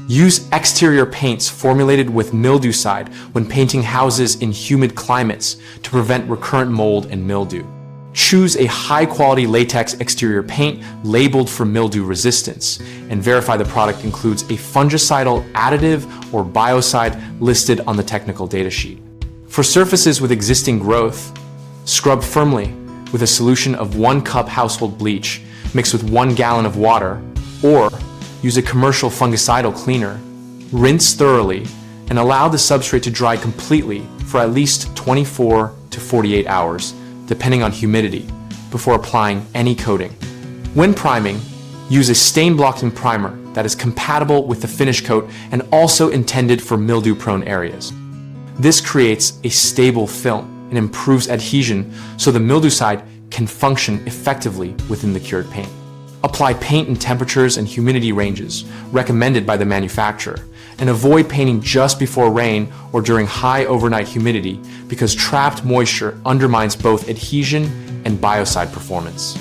Use exterior paints formulated with Mildewcide when painting houses in humid climates to prevent recurrent mold and mildew. Choose a high-quality latex exterior paint labeled for mildew resistance, and verify the product includes a fungicidal additive or biocide listed on the technical datasheet. For surfaces with existing growth, scrub firmly with a solution of 1 cup household bleach mixed with 1 gallon of water, or use a commercial fungicidal cleaner. Rinse thoroughly and allow the substrate to dry completely for at least 24 to 48 hours, depending on humidity, before applying any coating. When priming, use a stain-blocking primer that is compatible with the finish coat and also intended for mildew-prone areas. This creates a stable film and improves adhesion so the Mildewcide can function effectively within the cured paint. Apply paint in temperatures and humidity ranges recommended by the manufacturer, and avoid painting just before rain or during high overnight humidity because trapped moisture undermines both adhesion and biocide performance.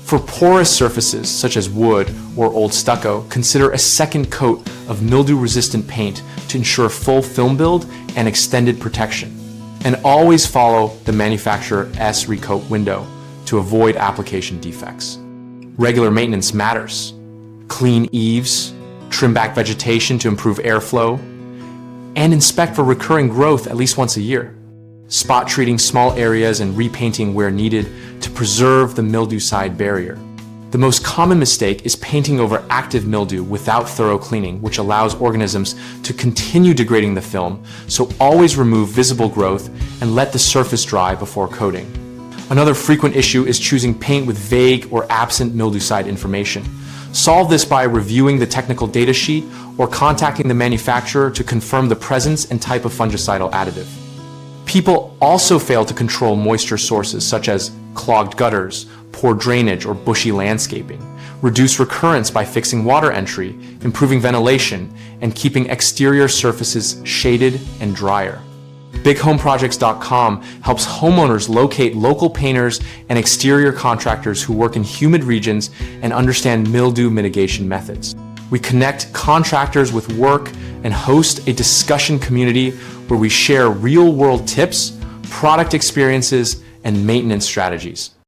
For porous surfaces such as wood or old stucco, consider a second coat of mildew-resistant paint to ensure full film build and extended protection. And always follow the manufacturer's recoat window to avoid application defects. Regular maintenance matters. Clean eaves, trim back vegetation to improve airflow, and inspect for recurring growth at least once a year. Spot treating small areas and repainting where needed to preserve the Mildewcide barrier. The most common mistake is painting over active mildew without thorough cleaning, which allows organisms to continue degrading the film, so always remove visible growth and let the surface dry before coating. Another frequent issue is choosing paint with vague or absent Mildewcide information. Solve this by reviewing the technical data sheet or contacting the manufacturer to confirm the presence and type of fungicidal additive. People also fail to control moisture sources such as clogged gutters, poor drainage, or bushy landscaping. Reduce recurrence by fixing water entry, improving ventilation, and keeping exterior surfaces shaded and drier. BigHomeProjects.com helps homeowners locate local painters and exterior contractors who work in humid regions and understand mildew mitigation methods. We connect contractors with work and host a discussion community where we share real-world tips, product experiences, and maintenance strategies.